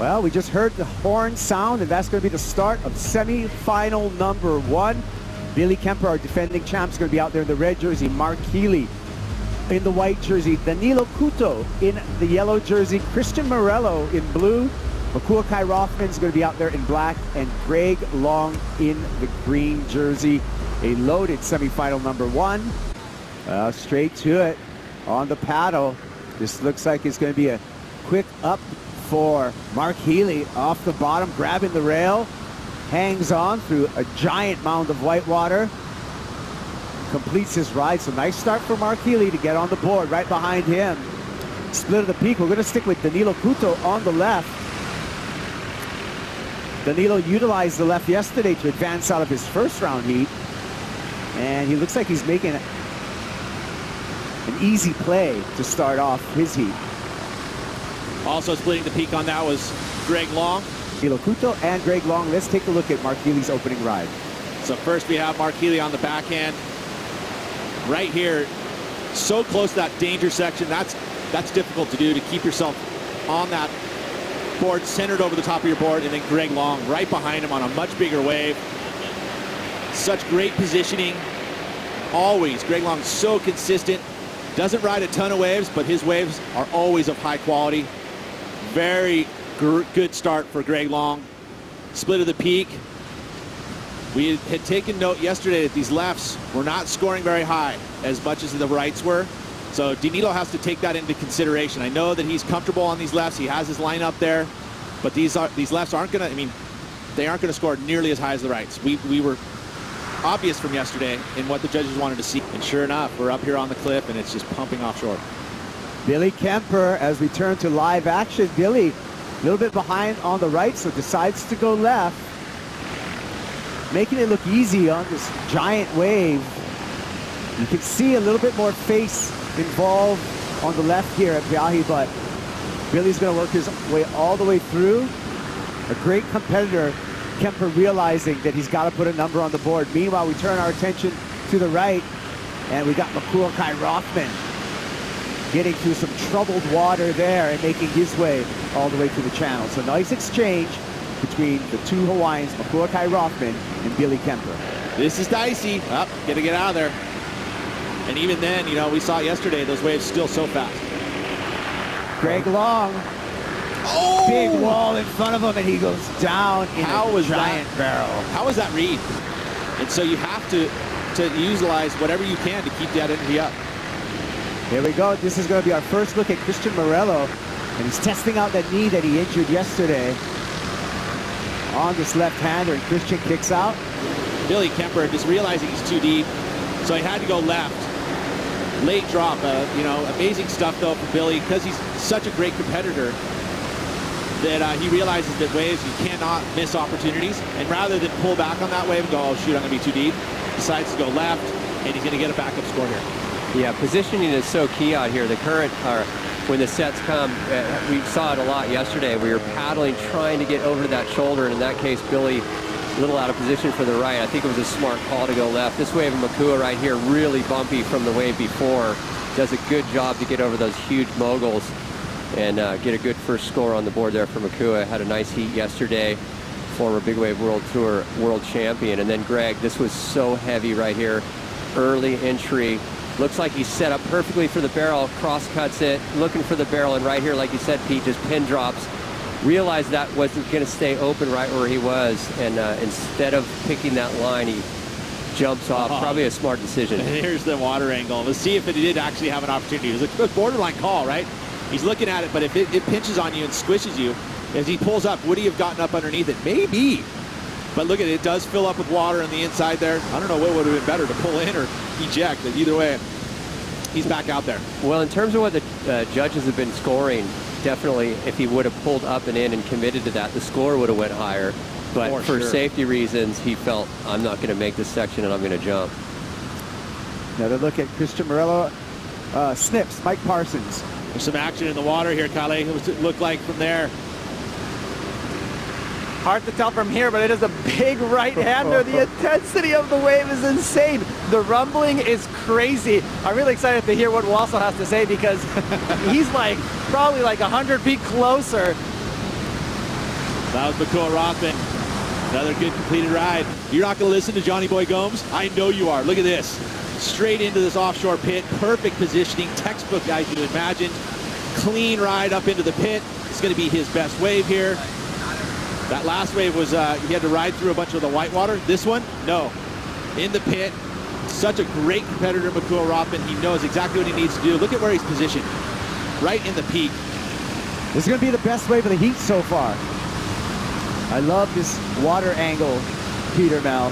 Well, we just heard the horn sound, and that's going to be the start of semi-final number 1. Billy Kemper, our defending champ, is going to be out there in the red jersey. Mark Healey in the white jersey. Danilo Couto in the yellow jersey. Cristian Merello in blue. Makuakai Rothman is going to be out there in black. And Greg Long in the green jersey. A loaded semi-final number 1. Straight to it on the paddle. This looks like it's going to be a quick up for Mark Healey off the bottom, grabbing the rail, hangs on through a giant mound of whitewater, completes his ride. So nice start for Mark Healey to get on the board. Right behind him, split of the peak. We're going to stick with Danilo Couto on the left. Danilo utilized the left yesterday to advance out of his first round heat, and he looks like he's making an easy play to start off his heat. Also splitting the peak on that was Greg Long. Danilo Couto and Greg Long. Let's take a look at Mark Healey's opening ride. So first we have Mark Healey on the backhand. Right here, so close to that danger section. That's difficult to do, to keep yourself on that board, centered over the top of your board, and then Greg Long right behind him on a much bigger wave. Such great positioning. Always, Greg Long so consistent. Doesn't ride a ton of waves, but his waves are always of high quality. Very good start for Greg Long. Split of the peak. We had taken note yesterday that these lefts were not scoring very high as much as the rights were. So Danilo has to take that into consideration. I know that he's comfortable on these lefts. He has his line up there, but these lefts aren't going to, I mean, they aren't going to score nearly as high as the rights. We were obvious from yesterday in what the judges wanted to see. And sure enough, we're up here on the cliff and it's just pumping offshore. Billy Kemper, as we turn to live action. Billy, a little bit behind on the right, so decides to go left, making it look easy on this giant wave. You can see a little bit more face involved on the left here at Viahi, but Billy's going to work his way all the way through. A great competitor, Kemper, realizing that he's got to put a number on the board. Meanwhile, we turn our attention to the right, and we got Makuakai Rothman getting through some troubled water there and making his way all the way to the channel. So nice exchange between the two Hawaiians, Makuakai Rothman and Billy Kemper. This is dicey. Up, gotta get out of there. And even then, you know, we saw yesterday, those waves still so fast. Greg Long, big wall in front of him, and he goes down in a giant barrel. How was that read? And so you have to utilize whatever you can to keep that energy up. Here we go. This is going to be our first look at Cristian Merello, and he's testing out that knee that he injured yesterday on this left-hander, and Cristian kicks out. Billy Kemper just realizing he's too deep, so he had to go left. Late drop, you know, amazing stuff though for Billy, because he's such a great competitor that he realizes that waves, you cannot miss opportunities, and rather than pull back on that wave and go, oh shoot, I'm going to be too deep, decides to go left, and he's going to get a backup score here. Yeah, positioning is so key out here. The current, when the sets come, we saw it a lot yesterday. We were paddling, trying to get over to that shoulder, and in that case, Billy, a little out of position for the right. I think it was a smart call to go left. This wave of Makua right here, really bumpy from the wave before. Does a good job to get over those huge moguls and get a good first score on the board there for Makua. Had a nice heat yesterday. Former Big Wave World Tour world champion. And then Greg, this was so heavy right here. Early entry. Looks like he's set up perfectly for the barrel, cross-cuts it, looking for the barrel, and right here, like you said, Pete, just pin drops. Realized that wasn't going to stay open right where he was, and instead of picking that line, he jumps off. Probably a smart decision. And here's the water angle. Let's see if it did actually have an opportunity. It was a borderline call, right? He's looking at it, but if it pinches on you and squishes you, as he pulls up, would he have gotten up underneath it? Maybe. But look at it, it does fill up with water on the inside there. I don't know what would have been better, to pull in or eject, but either way, he's back out there. Well, in terms of what the judges have been scoring, definitely if he would have pulled up and in and committed to that, the score would have went higher. But for safety reasons, he felt, I'm not going to make this section and I'm going to jump. Another look at Cristian Merello. Snips, Mike Parsons. There's some action in the water here, Kale. It looked like from there. Hard to tell from here, but it is a big right-hander. The intensity of the wave is insane. The rumbling is crazy. I'm really excited to hear what Wassel has to say, because he's like probably like 100 feet closer That was Makua Rothman. Another good completed ride. You're not going to listen to Johnny Boy Gomes? I know you are. Look at this. Straight into this offshore pit. Perfect positioning. Textbook, guys, you would imagine. Clean ride up into the pit. It's going to be his best wave here. That last wave was, he had to ride through a bunch of the whitewater. This one, no. In the pit. Such a great competitor, Makua Rothman. He knows exactly what he needs to do. Look at where he's positioned. Right in the peak. This is going to be the best wave of the heat so far. I love this water angle, Peter Mel.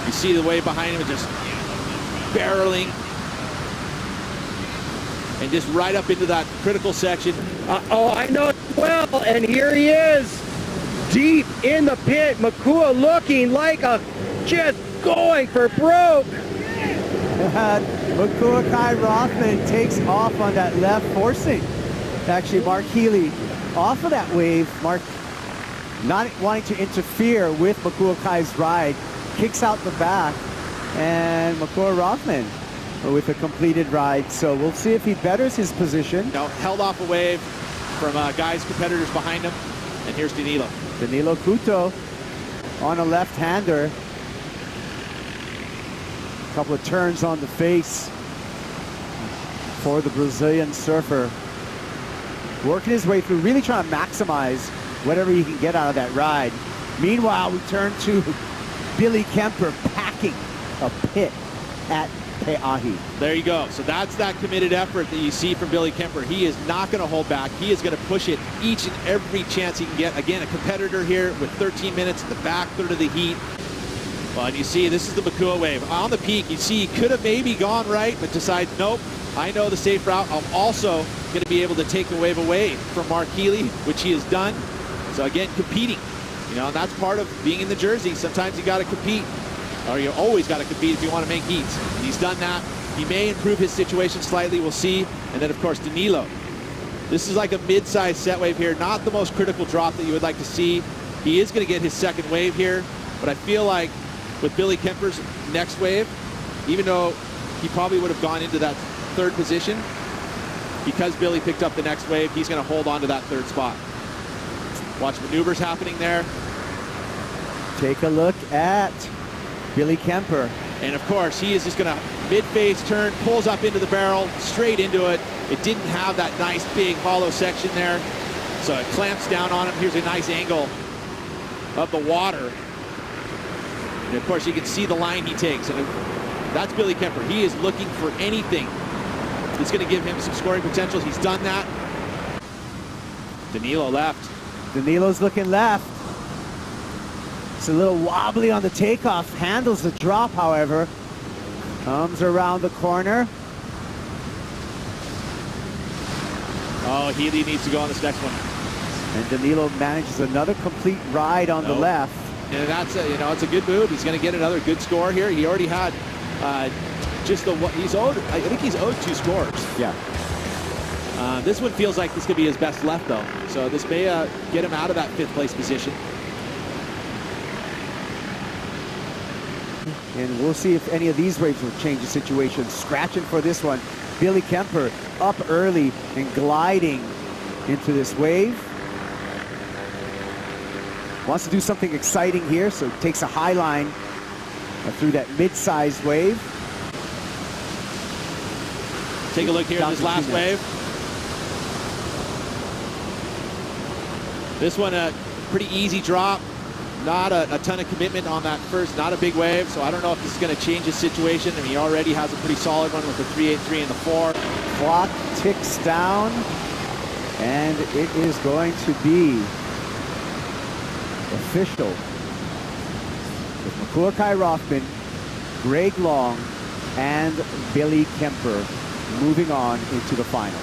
You see the wave behind him just barreling. And just right up into that critical section. Oh, I know it well, and here he is. Deep in the pit, Makua looking like just going for broke. Makuakai Rothman takes off on that left, forcing actually Mark Healey off of that wave. Mark not wanting to interfere with Makuakai's ride, kicks out the back, and Makua Rothman with a completed ride. So we'll see if he betters his position. Now held off a wave from guys, competitors behind him. And here's Danilo. Danilo Couto on a left-hander. A couple of turns on the face for the Brazilian surfer. Working his way through, really trying to maximize whatever he can get out of that ride. Meanwhile, we turn to Billy Kemper packing a pit at Pe'ahi. There you go. So that's that committed effort that you see from Billy Kemper. He is not going to hold back. He is going to push it each and every chance he can get. Again, a competitor here with 13 minutes in the back third of the heat. Well, and you see, this is the Makua wave. On the peak, you see, he could have maybe gone right, but decided, nope, I know the safe route. I'm also going to be able to take the wave away from Mark Healey, which he has done. So again, competing. You know, and that's part of being in the jersey. Sometimes you got to compete, or you always got to compete if you want to make heats. And he's done that. He may improve his situation slightly. We'll see. And then, of course, Danilo. This is like a mid-sized set wave here. Not the most critical drop that you would like to see. He is going to get his second wave here. But I feel like with Billy Kemper's next wave, even though he probably would have gone into that third position, because Billy picked up the next wave, he's going to hold on to that third spot. Watch maneuvers happening there. Take a look at Billy Kemper. And of course, he is just going to mid-phase turn, pulls up into the barrel, straight into it. It didn't have that nice big hollow section there, so it clamps down on him. Here's a nice angle of the water. And of course, you can see the line he takes. And that's Billy Kemper. He is looking for anything that's going to give him some scoring potential. He's done that. Danilo left. Danilo's looking left. It's a little wobbly on the takeoff. Handles the drop, however. Comes around the corner. Oh, Healey needs to go on this next one. And Danilo manages another complete ride on the left. And that's a, you know, it's a good move. He's going to get another good score here. He already had just the what he's owed. I think he's owed 2 scores. Yeah. This one feels like this could be his best left, though. So this may get him out of that 5th place position. And we'll see if any of these waves will change the situation. Scratching for this one. Billy Kemper up early and gliding into this wave. Wants to do something exciting here, so takes a high line through that mid-sized wave. Take a look here at this last wave. This one, a pretty easy drop. Not a ton of commitment on that first, not a big wave, so I don't know if this is going to change his situation. I mean, he already has a pretty solid one with the 3.83 and the 4. Clock ticks down, and it is going to be official with Makuakai Rothman, Greg Long, and Billy Kemper moving on into the final.